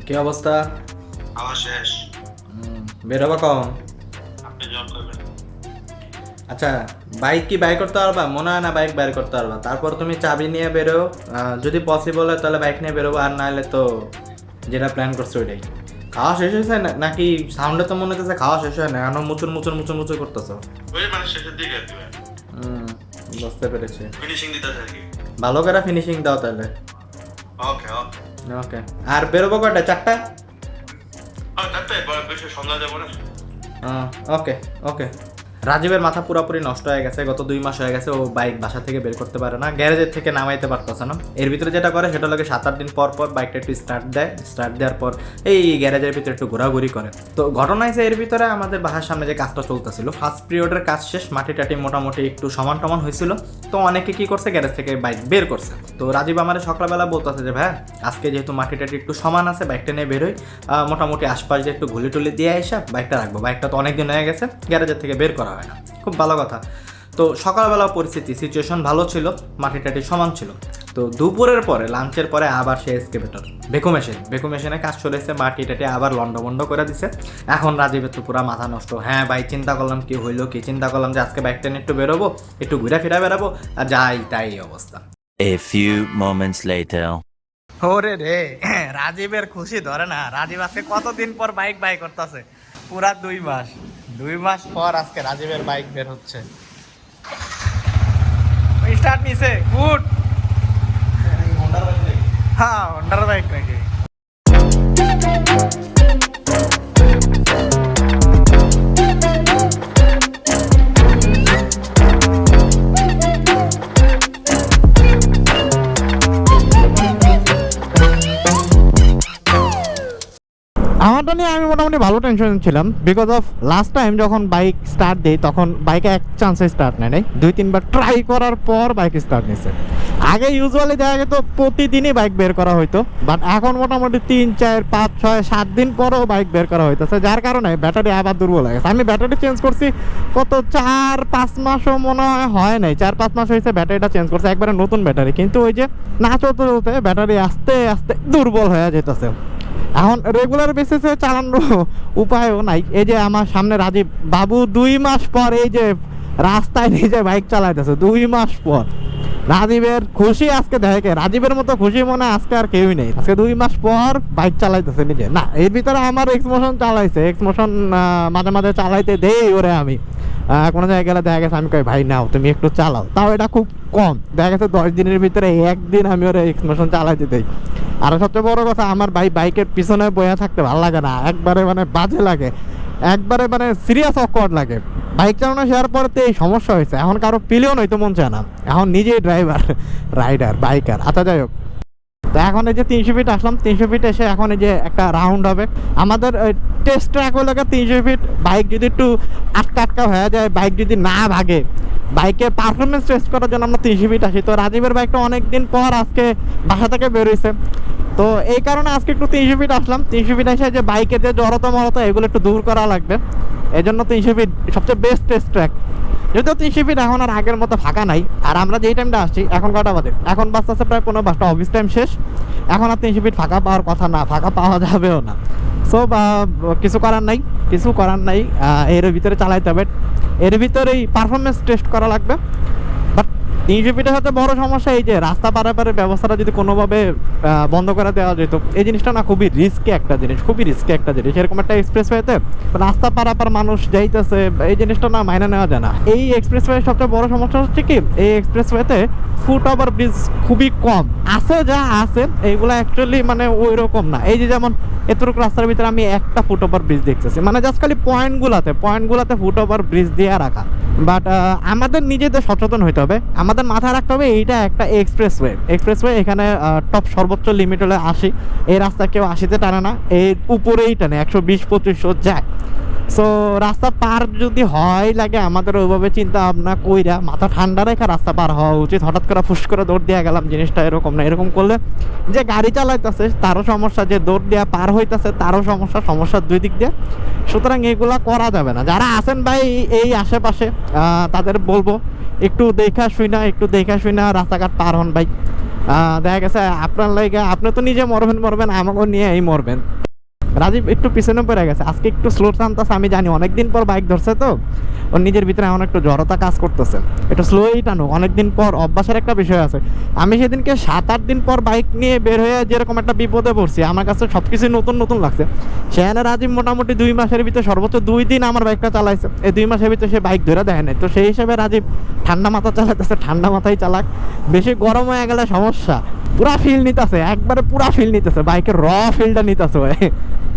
কি অবস্থা? আমার শেষ। বেরোবা কম? আপনি জল করবেন। আচ্ছা, বাইক কি বাই করতে পারবা? মনে হয় না বাইক বাইর করতে পারবা। তারপর তুমি চাবি নিয়ে বেরো, যদি পসিবল হয় তাহলে বাইক নিয়ে বেরোবো, আর না হলে তো যেটা প্ল্যান করছো ওইটাই। খাওয়া শেষ হয়েছে নাকি? সাউন্ডে তো মনে হচ্ছে খাওয়া শেষ হয় না, এখনো মুচুর মুচুর মুচুর মুচুর করতেছো। ওই মানে শেষের দিকে আর কি ভাই। বুঝতে পেরেছি। ফিনিশিং দিতে আর কি। ভালো করে ফিনিশিং দাও তাহলে। ওকে ওকে। ওকে। আর বেরোবো কয়টা? 4টা? তারপরে বেশি সন্ধ্যা যাবো না। ওকে ওকে। রাজীবের মাথা পুরোপুরি নষ্ট হয়ে গেছে। গত 2 মাস হয়ে গেছে ও বাইক বাসা থেকে বের করতে পারে না, গ্যারেজের থেকে নামাইতে পারতেছে না। এর ভিতরে যেটা করে সেটা হলো 7-8 দিন পর পর বাইকটা একটু স্টার্ট দেয়, স্টার্ট দেওয়ার পর এই গ্যারেজের ভিতরে একটু ঘোরাঘুরি করে। তো ঘটনা হয়েছে এর ভিতরে আমাদের বাসার সামনে যে কাজটা চলতেছিল, ফার্স্ট পিরিয়ডের কাজ শেষ, মাটি টাটি মোটামুটি একটু সমান টমান হয়েছিল। তো অনেকে কি করছে, গ্যারেজ থেকে বাইক বের করছে। তো রাজীব আমার সকালবেলা বলতেছে যে ভাই আজকে যেহেতু মাটি টাটি একটু সমান আছে, বাইকটা নিয়ে বেরোই, মোটামুটি আশপাশ দিয়ে একটু ঘুলি টুলি দিয়ে এসে বাইকটা রাখবো। বাইকটা তো অনেকদিন হয়ে গেছে, গ্যারেজের থেকে বের করা হয় না। খুব ভালো কথা। তো সকালবেলা সিচুয়েশন ভালো ছিল, মাটি টাটি সমান ছিল। তো দুপুরের পরে লাঞ্চের পরে আবার সে এসকেভেটর বেকু মেশিনে কাজ চলেছে, মাটি টাটি আবার লন্ডভন্ড করে দিছে। এখন রাজীবের তো পুরো মাথা নষ্ট। হ্যাঁ ভাই, চিন্তা করলাম কি হইলো কি, চিন্তা করলাম যে আজকে বাইকটা নিয়ে একটু বেরোবো, একটু ঘুরে ফিরে বেড়াবো, আর যাই তাই অবস্থা। A few moments later. ওরে রে, রাজীবের খুশি ধরে না। রাজীব আজকে কতদিন পর বাইক বাই করতেছে, পুরা 2 মাস পর আজকে রাজীবের বাইক বের হচ্ছে। স্টার্ট নিছে, গুড। হ্যাঁ, হন্ডার বাইক নাকি? আমারটা নিয়ে আমি মোটামুটি ভালো টেনশন ছিলাম, বিকজ অফ লাস্ট টাইম যখন বাইক স্টার্ট দিই তখন বাইকে এক চান্সে স্টার্ট নেয় নাই, 2-3 বার ট্রাই করার পর বাইক স্টার্ট নিছে। আগে ইউজুয়ালি দেখা যেত প্রতিদিনই বাইক বের করা হইতো, বাট এখন মোটামুটি 3-4-5-6-7 দিন পরেও বাইক বের করা হইতেছে, যার কারণে ব্যাটারি আবার দুর্বল হয়ে গেছে। আমি ব্যাটারি চেঞ্জ করছি কত 4-5 মাসও মনে হয় নাই, 4-5 মাস হয়েছে ব্যাটারিটা চেঞ্জ করছে, একবারে নতুন ব্যাটারি। কিন্তু ওই যে না চলতে চলতে ব্যাটারি আস্তে আস্তে দুর্বল হয়ে যেতেছে। এখন রেগুলার বেসিসে চালানোর উপায়ও নাই। এই যে আমার সামনে রাজীব বাবু 2 মাস পর এই যে রাস্তায় নিজে বাইক চালাইতেছে, 2 মাস পর। রাজীবের খুশি আজকে দেখে, রাজীবের মতো খুশি মনে আজকে আর কেউই নেই। আজকে 2 মাস পর বাইক চালাইতেছে নিজে। না, এর ভিতরে আমার এক্সমোশন চালাইছে, এক্সমোশন মাঝে মাঝে চালাইতে দেই ওরে আমি। কোনো জায়গায় গেলে দেখা গেছে আমি কই ভাই নাও তুমি একটু চালাও, তাও এটা খুব কম। দেখা গেছে 10 দিনের ভিতরে একদিন আমি ওরা এক্সমোশন চালাইতে দেই। আর সবচেয়ে বড় কথা, আমার ভাই বাইকের পিছনে বয়ে থাকতে ভালো লাগে না, একবারে মানে বাজে লাগে, একবারে মানে সিরিয়াস অকওয়ার্ড লাগে। বাইক চালানো শেয়ার পরেতে এই সমস্যা হয়েছে, এখন কারো পিলেও নয়তো মন চায় না, এখন নিজেই ড্রাইভার, রাইডার, বাইকার। আচ্ছা যাই হোক, তো এখন এই যে 300 ফিট আসলাম, 300 ফিট এসে এখন এই যে একটা রাউন্ড হবে আমাদের টেস্ট ট্র্যাক হলো 300 ফিট। বাইক যদি একটু আটকা হয়ে যায়, বাইক যদি না ভাগে, বাইকের পারফরমেন্স টেস্ট করার জন্য আমরা 300 ফিট আসি। তো রাজীবের বাইকটা অনেকদিন পর আজকে বাসা থেকে বেরোইছে, তো এই কারণে আজকে একটু 300 ফিট আসলাম। 300 ফিট এসে যে বাইকের যে জড়তা মরতা এগুলো একটু দূর করা লাগবে, এই জন্য 300 ফিট সবচেয়ে বেস্ট টেস্ট ট্র্যাক। যদিও 300 ফিট এখন আর আগের মতো ফাঁকা নাই। আর আমরা যেই টাইমটা আসছি, এখন কটা বাজে, এখন বাজতেছে প্রায় 15-5টা, অফিস টাইম শেষ। এখন আর 300 ফিট ফাঁকা পাওয়ার কথা না, ফাঁকা পাওয়া যাবেও না। সো কিছু করার নাই, এর ভিতরে চালাইতে হবে, এর ভিতরেই পারফরমেন্স টেস্ট করা লাগবে। বাট 300 ফিটের সাথে বড় সমস্যা এই যে রাস্তা পারাপারের ব্যবস্থাটা যদি কোনোভাবে বন্ধ করে দেওয়া যেত। এই জিনিসটা না খুবই রিস্কি একটা জিনিস, এরকম একটা এক্সপ্রেসওয়েতে রাস্তা পারাপার মানুষ যাইতেছে, এই জিনিসটা না মাইনে নেওয়া যায় না। এই এক্সপ্রেসওয়ে সবচেয়ে বড় সমস্যা হচ্ছে কি, এই এক্সপ্রেসওয়েতে ফুট ওভার ব্রিজ খুবই কম আছে, যা আছে এইগুলো অ্যাকচুয়ালি মানে ওই রকম না। এই যে যেমন এতটুকু রাস্তার ভিতরে আমি একটা ফুট ওভার ব্রিজ দেখতেছি, মানে জাস্ট খালি পয়েন্টগুলাতে ফুট ওভার ব্রিজ দিয়ে রাখা। বাট আমাদের নিজেদের সচেতন হইতে হবে, আমাদের মাথায় রাখতে হবে এইটা একটা এক্সপ্রেসওয়ে, এখানে টপ সর্বোচ্চ লিমিট হলে 80, এই রাস্তা কেউ 80-তে টানে না, এর উপরেই টানে 120-2500 যায়। সো রাস্তা পার যদি হয় লাগে আমাদের ওইভাবে চিন্তা ভাবনা কইরা মাথা ঠান্ডা রেখে রাস্তা পার হওয়া উচিত। হঠাৎ করে ফুস করে দৌড় দিয়ে গেলাম, জিনিসটা এরকম না। এরকম করলে যে গাড়ি চালাইতেছে তারও সমস্যা, যে দৌড় দেওয়া পার হইতেছে তারও সমস্যা 2 দিক দিয়ে। সুতরাং এগুলা করা যাবে না। যারা আছেন ভাই এই আশেপাশে, তাদের বলবো একটু দেখা শুনা রাস্তাঘাট পার হন ভাই। দেখা গেছে আপনার লাইগা আপনি তো নিজে মরবেন আমাকেও নিয়ে এই মরবেন। রাজীব একটু পিছনে পড়ে গেছে, আজকে একটু স্লো টানতেছে আমি জানি, অনেকদিন পর বাইক ধরছে তো ওর নিজের ভিতরে এমন একটু জড়তা কাজ করতেছে, একটু স্লোই টানুক, অনেকদিন পর অভ্যাসের একটা বিষয় আছে। আমি সেদিনকে 7-8 দিন পর বাইক নিয়ে বের হয়ে যেরকম একটা বিপদে পড়ছি, আমার কাছে সব কিছু নতুন নতুন লাগছে। সেখানে রাজীব মোটামুটি 2 মাসের ভিতরে সর্বোচ্চ 2 দিন আমার বাইকটা চালাইছে, এই 2 মাসের ভিতরে সে বাইক ধরে দেয় নাই। তো সেই হিসাবে রাজীব ঠান্ডা মাথা চালাতেছে, ঠান্ডা মাথায় চালাক, বেশি গরম হয়ে গেলে সমস্যা। পুরা ফিল নিতেছে, একবারে পুরা ফিল নিতেছে, বাইকের র ফিলটা নিতেছে ভাই,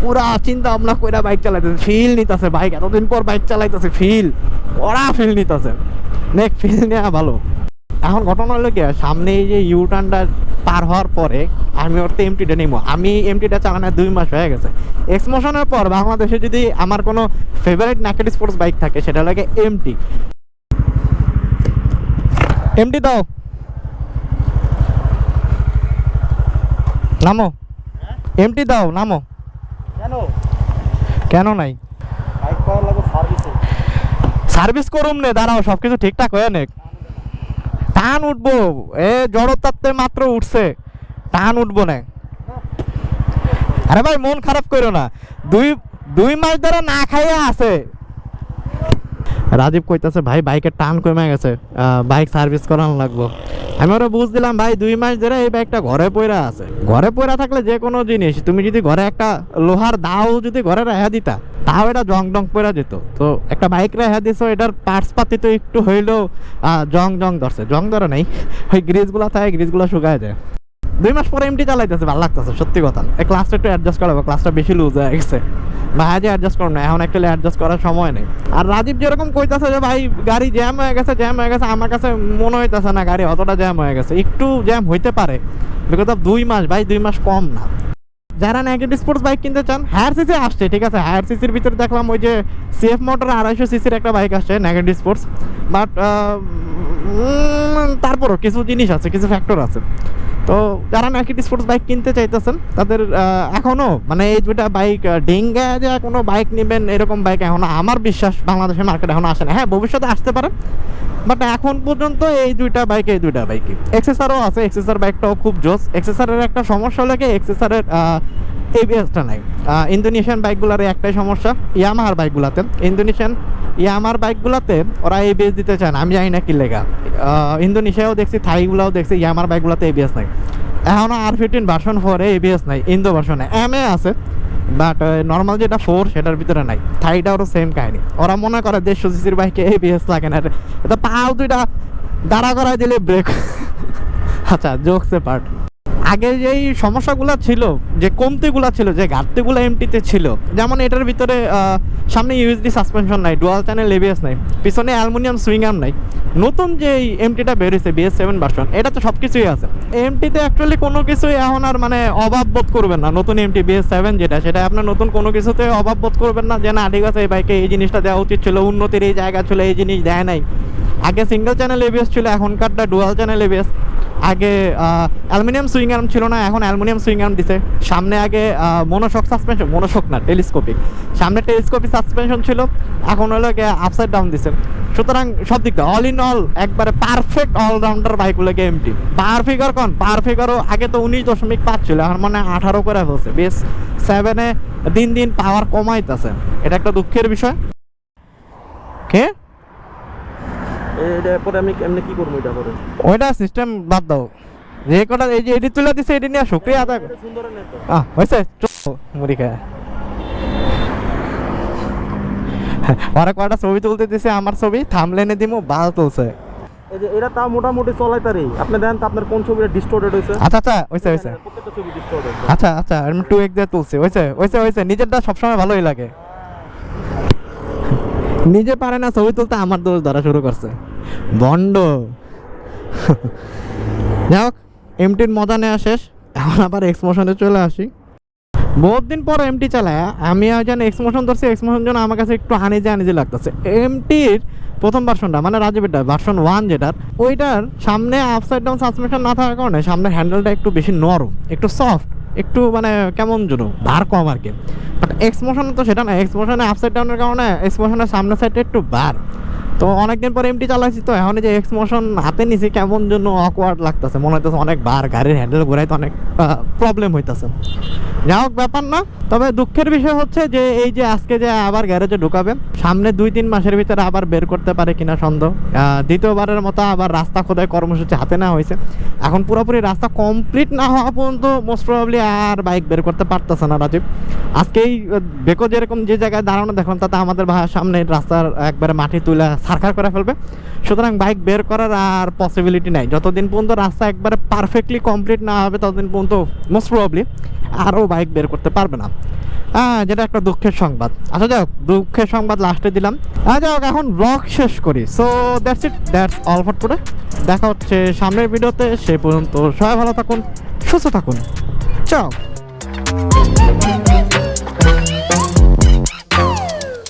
পুরা চিন্তা ভাবনা কইরা বাইক চালাইতেছে, ফিল নিতেছে, বাইক এতদিন পর বাইক চালাইতেছে, ফিল ওরা ফিল নিতেছে, নেক ফিল নেওয়া ভালো। এখন ঘটনা হলো কি, সামনে এই যে ইউ টার্নটা পার হওয়ার পরে আমি ওর তো এমটিটা নেবো, আমি এমটিটা চালানো 2 মাস হয়ে গেছে। এক্সমোশনের পর বাংলাদেশে যদি আমার কোনো ফেভারিট নেকেড স্পোর্টস বাইক থাকে সেটা লাগে এমটি। এমটি দাও, নামো, এমটি দাও, নামো। কেন নাই? সার্ভিস করুম নে, দাঁড়াও, সবকিছু ঠিকঠাক হয়ে নে। টান উঠবো, এ জড়তাতে মাত্র উঠছে, টান উঠবো না। আরে ভাই মন খারাপ করো না, 2 মাস ধরে না খাইয়া আছে। রাজীব কইতাছে ভাই বাইকের টান কমে গেছে, বাইক সার্ভিস করানো লাগবো। আমি ওরা বুঝ দিলাম ভাই 2 মাস ধরে এই বাইকটা ঘরে পড়া আছে। ঘরে পড়া থাকলে যে কোনো জিনিস, তুমি যদি ঘরে একটা লোহার দাও যদি ঘরে রেখা দিতা তাও এটা জং জং পড়া যেত। তো একটা বাইক রেখা দিছো, এটার পার্টস পাতি তো একটু হইলেও জং ধরছে, জং ধরে নাই, ওই গ্রিজগুলো থাকে, গ্রিজগুলো শুকায় যায়। 2 মাস পরে এমটি চালাইতেছে, ভালো লাগতেছে সত্যি কথা। এই ক্লাসটা একটু অ্যাডজাস্ট করাবো, ক্লাসটা বেশি লুজ হয়ে গেছে ভাই, যে অ্যাডজাস্ট করো না, এখন একটা অ্যাডজাস্ট করার সময় নেই। আর রাজীব যেরকম কইতাছে যে ভাই গাড়ি জ্যাম হয়ে গেছে, আমার কাছে মনে হইতেছে না গাড়ি অতটা জ্যাম হয়ে গেছে, একটু জ্যাম হইতে পারে, বিকজ অফ 2 মাস ভাই, 2 মাস কম না। যারা নেকেড স্পোর্টস বাইক কিনতে চান, হায়ার সিসি আসছে, ঠিক আছে, হায়ার সিসির ভিতরে দেখলাম ওই যে সিএফ মোটর 250 সিসির একটা বাইক আসছে নেকেড স্পোর্টস, বাট তারপরও কিছু জিনিস আছে, কিছু ফ্যাক্টর আছে। তো যারা নেকেড স্পোর্টস বাইক কিনতে চাইতেছেন তাদের এখনও মানে এই 2টা বাইক ডেঙ্গা যে কোনো বাইক নেবেন এরকম বাইক এখনও আমার বিশ্বাস বাংলাদেশের মার্কেটে এখনও আসে না। হ্যাঁ ভবিষ্যতে আসতে পারে, বাট এখন পর্যন্ত এই 2টা বাইকই এক্সেসারও আছে, এক্সেসার বাইকটাও খুব জোস। এক্সেসারের একটা সমস্যা হলে কি, এক্সেসারের এবিএসটা নাই। ইন্দোনেশিয়ান বাইকগুলোর একটাই সমস্যা, ইয়ামাহার বাইকগুলোতে, ইয়ামাহার বাইকগুলোতে ওরা এবিএস দিতে চায় না, আমি জানি না কি লেগা। ইন্দোনেশিয়াও দেখছি, থাইগুলাও দেখছি, ইয়ামাহার বাইকগুলোতে এবিএস নাই। এখনও R15 ভার্সন 4 এবিএস নাই, ইন্দো ভার্সনে এমএ আছে, বাট নর্মাল যেটা 4 সেটার ভিতরে নাই। থাইটারও সেম কাহিনী, ওরা মনে করে 150 সিসির বাইকে এবিএস লাগে না, এটা পাও 2টা দাঁড়া করাই দিলে ব্রেক। আচ্ছা জোকসে পার্ট, আগে যেই সমস্যাগুলো ছিল, যে কমতিগুলো ছিল, যে ঘাটতিগুলো এমটিতে ছিল, যেমন এটার ভিতরে সামনে ইউএসডি সাসপেনশন নাই, ডুয়াল চ্যানেল এবিএস নাই, পিছনে অ্যালুমিনিয়াম সুইং আর্ম নাই। নতুন যে এমটিটা বেরিয়েছে BS7 ভার্সন, এটা তো সব কিছুই আছে। এমটিতে অ্যাকচুয়ালি কোনো কিছুই এখন আর মানে অভাব বোধ করবেন না। নতুন এমটি BS7 যেটা, সেটা আপনার নতুন কোনো কিছুতে অভাব বোধ করবেন না যে না ঠিক আছে এই বাইকে এই জিনিসটা দেওয়া উচিত ছিল, উন্নতির এই জায়গা ছিল, এই জিনিস দেয় নাই। আগে সিঙ্গেল চ্যানেল এবিএস ছিল, এখনকারটা ডুয়াল চ্যানেল এবিএস। আগে অ্যালুমিনিয়াম সুইং আর্ম ছিল না, এখন অ্যালুমিনিয়াম সুইং আর্ম দিছে। সামনে আগে মনোশক সাসপেনশন, মনোশক না টেলিস্কোপিক, সামনে টেলিস্কোপিক সাসপেনশন ছিল, এখন হলো আপসাইড ডাউন দিছে। সুতরাং সব দিক দিয়ে অল ইন অল একবারে পারফেক্ট অলরাউন্ডার বাইকগুলোকে এমটি। পাওয়ার ফিগার পাওয়ার ফিগারও আগে তো 19.5 ছিল, এখন মানে 18 করে ফেলছে। BS7-এ দিন দিন পাওয়ার কমাইতেছে, এটা একটা দুঃখের বিষয়। কে এটা পরে আমি এমনি কি করবো এটা পরে? ওইটা সিস্টেম বাদ দাও, যে কটা এই যে এডিট তুলে দিছে এডিট নিয়ে শুক্রিয়া আদা করো। সুন্দর নেই তো। হয়েছে মুড়ি খায় ওরা কয়টা ছবি তুলতে দিছে, আমার ছবি থামলেনে দিমু, ভালো তুলছে। এই যে এটা তাও মোটামুটি চলাইতারি। আপনি দেন তো আপনার কোন ছবিটা ডিস্টোর্টেড হইছে? আচ্ছা হইছে প্রত্যেকটা ছবি ডিস্টোর্টেড। আচ্ছা আমি 2x দিয়ে তুলছি, হইছে নিজেরটা সবসময় ভালোই লাগে। নিজে পারে না ছবি তুলতে, আমার দোষ ধরা শুরু করছে, বন্ড। যাই হোক, এমটির মজা নেওয়া শেষ, এখন আবার এক্সমোশনে চলে আসি। বহুত দিন পর এমটি চালায় আমি যেন এক্সমোশন ধরছি, এক্সমোশন জন্য আমার কাছে একটু আনিজে লাগতেছে। এমটির প্রথম ভার্সনটা মানে রাজীবেরটা ভার্সন 1 যেটার, ওইটার সামনে আপসাইড ডাউন সাসপেনশন না থাকার কারণে সামনের হ্যান্ডেলটা একটু বেশি নরম, একটু সফট, একটু মানে কেমন যেন ভার কম আর কি। বাট এক্সমোশনে তো সেটা না, এক্সমোশনে আপসাইড ডাউনের কারণে এক্সমোশনের সামনের সাইডটা একটু ভার। তো অনেকদিন পর এমটি চালাইছি, তো এখন এই যে এক্স মোশন হাতে নিছি কেমন জন্য অকওয়ার্ড লাগতেছে, মনে হইতেছে অনেকবার গাড়ির হ্যান্ডেল ঘুরাইতে অনেক প্রবলেম হইতেছে। যাই হোক, ব্যাপার না। তবে দুঃখের বিষয় হচ্ছে যে এই যে আজকে যে আবার গ্যারেজে ঢুকাবে, সামনে 2-3 মাসের ভিতরে আবার বের করতে পারে কিনা সন্দেহ। দ্বিতীয়বারের মতো আবার রাস্তা খোদাই কর্মসূচি হাতে নেওয়া হয়েছে। এখন পুরোপুরি রাস্তা কমপ্লিট না হওয়া পর্যন্ত মোস্ট প্রবাবলি আর বাইক বের করতে পারতেছে না রাজীব। আজকেই বেকো যেরকম যে জায়গায় দাঁড়ানো দেখলাম, তাতে আমাদের সামনে রাস্তার একবারে মাটি তুলে সারখার করে ফেলবে। সুতরাং বাইক বের করার আর পসিবিলিটি নাই। যতদিন পর্যন্ত রাস্তা একবারে পারফেক্টলি কমপ্লিট না হবে ততদিন পর্যন্ত মোস্ট প্রবাবলি আরও বাইক বের করতে পারবে না। যেটা একটা দুঃখের সংবাদ। আচ্ছা যাই হোক, দুঃখের সংবাদ লাস্টে দিলাম। যাই হোক, এখন ব্লগ শেষ করি। So that's all for today. দেখা হচ্ছে সামনের ভিডিওতে। সে পর্যন্ত সবাই ভালো থাকুন, সুস্থ থাকুন। চাও।